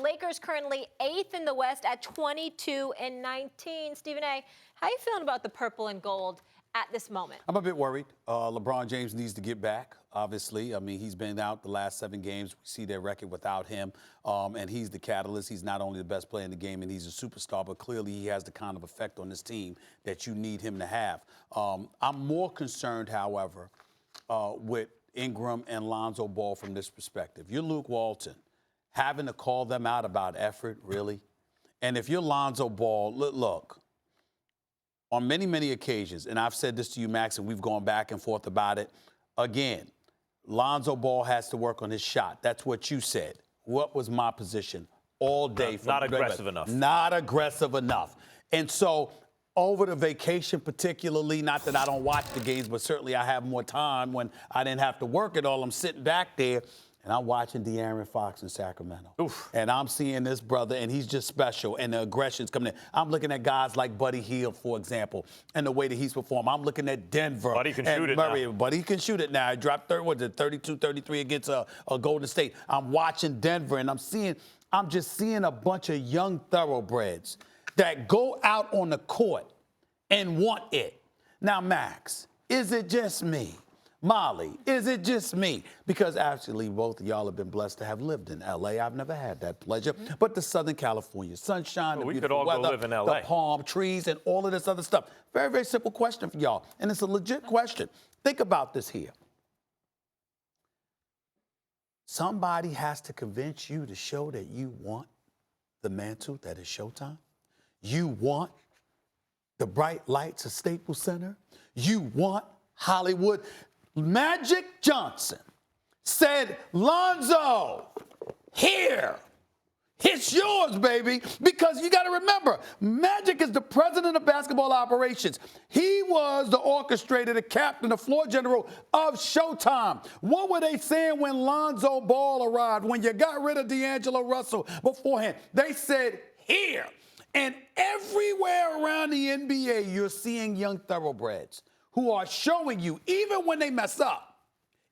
Lakers currently 8th in the West at 22-19. Stephen A., how are you feeling about the purple and gold at this moment? I'm a bit worried. LeBron James needs to get back, obviously. I mean, he's been out the last 7 games. We see their record without him, and he's the catalyst. He's not only the best player in the game and he's a superstar, but clearly he has the kind of effect on this team that you need him to have. I'm more concerned, however, with Ingram and Lonzo Ball from this perspective. You're Luke Walton. Having to call them out about effort, really? And if you're Lonzo Ball, look, on many, many occasions, and I've said this to you, Max, and we've gone back and forth about it, again, Lonzo Ball has to work on his shot. That's what you said. What was my position all day? Not aggressive enough. Not aggressive enough. And so over the vacation particularly, not that I don't watch the games, but certainly I have more time when I didn't have to work at all. I'm sitting back there, and I'm watching DeAaron Fox in Sacramento. Oof. And I'm seeing this brother, and he's just special, and the aggression's coming in. I'm looking at guys like Buddy Hield, for example, and the way that he's performed. I'm looking at Denver. Buddy can shoot it now. Buddy can shoot it now. He dropped 32, 33 against a Golden State. I'm watching Denver, and I'm just seeing a bunch of young thoroughbreds that go out on the court and want it. Now, Max, is it just me? Molly, is it just me? Because actually, both of y'all have been blessed to have lived in L.A. I've never had that pleasure. But the Southern California sunshine, the we could beautiful all weather, go live in L.A. the palm trees, and all of this other stuff. Very, very simple question for y'all. And it's a legit question. Think about this here. Somebody has to convince you to show that you want the mantle that is Showtime. You want the bright lights of Staples Center. You want Hollywood. Magic Johnson said, Lonzo, here, it's yours, baby. Because you got to remember, Magic is the president of basketball operations. He was the orchestrator, the captain, the floor general of Showtime. What were they saying when Lonzo Ball arrived, when you got rid of D'Angelo Russell beforehand? They said, here. And everywhere around the NBA, you're seeing young thoroughbreds who are showing you, even when they mess up,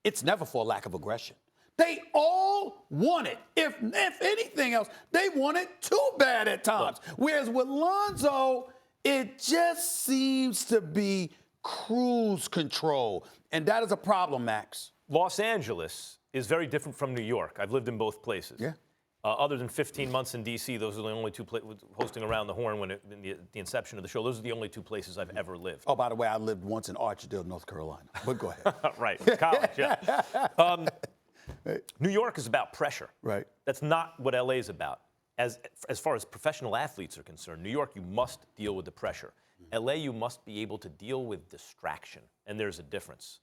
it's never for a lack of aggression. They all want it. If anything else, they want it too bad at times. Whereas with Lonzo, it just seems to be cruise control. And that is a problem, Max. Los Angeles is very different from New York. I've lived in both places. Yeah. Other than 15 months in D.C., those are the only 2 places, hosting Around the Horn when the inception of the show, those are the only 2 places I've ever lived. Oh, by the way, I lived once in Archdale, North Carolina. But go ahead. Right, college, yeah. New York is about pressure. Right. That's not what L.A. is about. As far as professional athletes are concerned, New York, you must deal with the pressure. L.A., you must be able to deal with distraction, and there's a difference.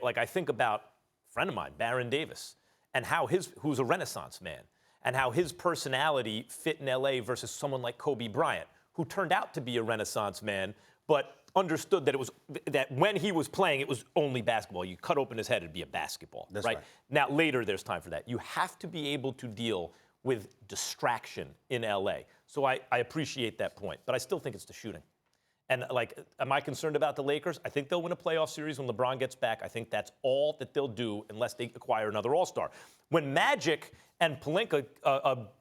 Like I think about a friend of mine, Baron Davis, and who's a Renaissance man, and how his personality fit in L.A. versus someone like Kobe Bryant, who turned out to be a Renaissance man, but understood that when he was playing, it was only basketball. You cut open his head, it'd be a basketball. That's right. Now, later, there's time for that. You have to be able to deal with distraction in L.A. So I appreciate that point, but I still think it's the shooting. And, am I concerned about the Lakers? I think they'll win a playoff series when LeBron gets back. I think that's all that they'll do unless they acquire another All-Star. When Magic and Pelinka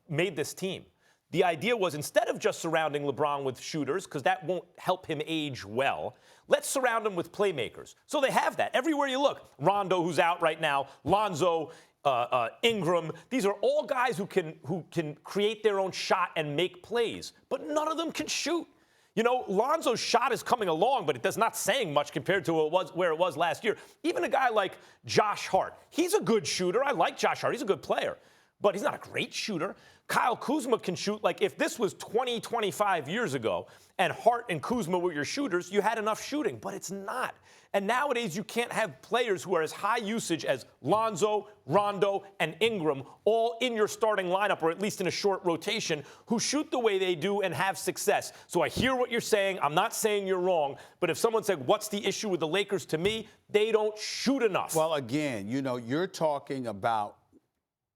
made this team, the idea was instead of just surrounding LeBron with shooters, because that won't help him age well, let's surround him with playmakers. So they have that. Everywhere you look, Rondo, who's out right now, Lonzo, Ingram, these are all guys who can create their own shot and make plays, but none of them can shoot. You know, Lonzo's shot is coming along, but it does not saying much compared to where it was last year. Even a guy like Josh Hart, he's a good shooter. I like Josh Hart. He's a good player, but he's not a great shooter. Kyle Kuzma can shoot. Like, if this was 20, 25 years ago and Hart and Kuzma were your shooters, you had enough shooting, but it's not. And nowadays, you can't have players who are as high usage as Lonzo, Rondo, and Ingram all in your starting lineup, or at least in a short rotation, who shoot the way they do and have success. So I hear what you're saying. I'm not saying you're wrong. But if someone said, what's the issue with the Lakers? To me, they don't shoot enough. Well, again, you know, you're talking about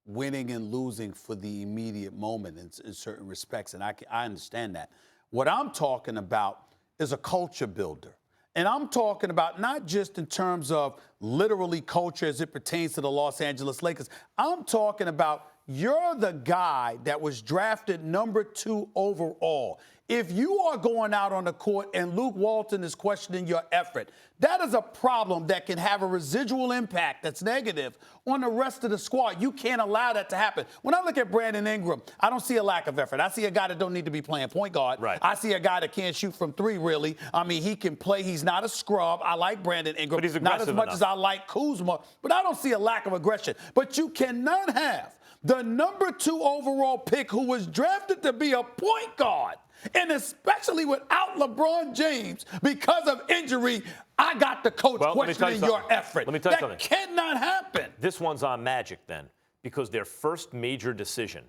winning and losing for the immediate moment in certain respects, and I understand that. What I'm talking about is a culture builder. And I'm talking about not just in terms of literally culture as it pertains to the Los Angeles Lakers. I'm talking about you're the guy that was drafted number 2 overall. If you are going out on the court and Luke Walton is questioning your effort, that is a problem that can have a residual impact that's negative on the rest of the squad. You can't allow that to happen. When I look at Brandon Ingram, I don't see a lack of effort. I see a guy that don't need to be playing point guard. Right. I see a guy that can't shoot from 3, really. I mean, he can play. He's not a scrub. I like Brandon Ingram. But he's not as aggressive much enough. as I like Kuzma. But I don't see a lack of aggression. But you cannot have the number 2 overall pick who was drafted to be a point guard, and especially without LeBron James because of injury, I got the coach questioning your effort. Let me tell you something. That cannot happen. This one's on Magic then, because their first major decision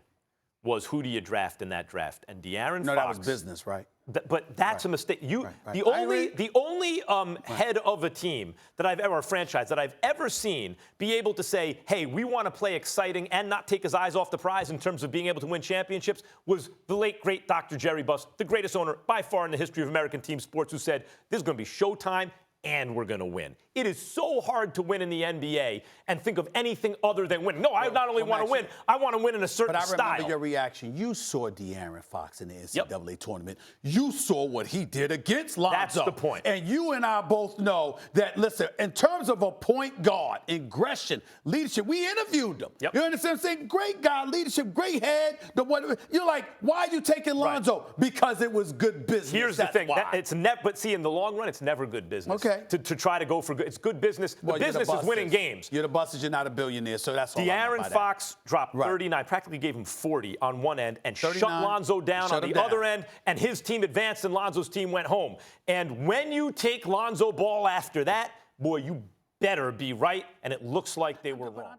was who do you draft in that draft? And DeAaron Fox. No, that was business, right? But that's a mistake. Right. The only head of a team that I've ever, or franchise that I've ever seen be able to say, hey, we want to play exciting and not take his eyes off the prize in terms of being able to win championships was the late, great Dr. Jerry Buss, the greatest owner by far in the history of American team sports, who said, this is going to be showtime and we're going to win. It is so hard to win in the NBA and think of anything other than winning. No, I not only want to win, I want to win in a certain style. But I remember your reaction. You saw DeAaron Fox in the NCAA tournament. You saw what he did against Lonzo. That's the point. And you and I both know that, listen, in terms of a point guard, aggression, leadership, we interviewed him. Yep. You understand what I'm saying? Great guy, leadership, great head. You're like, why are you taking Lonzo? Right. Because it was good business. Here's the thing. But see, in the long run, it's never good business. Okay. To try to go for good. It's good business. The business is winning games. You're the bosses. You're not a billionaire, so that's all. DeAaron Fox dropped 39, practically gave him 40 on one end, and shut Lonzo down on the other end, and his team advanced, and Lonzo's team went home. And when you take Lonzo Ball after that, boy, you better be right, and it looks like they were wrong.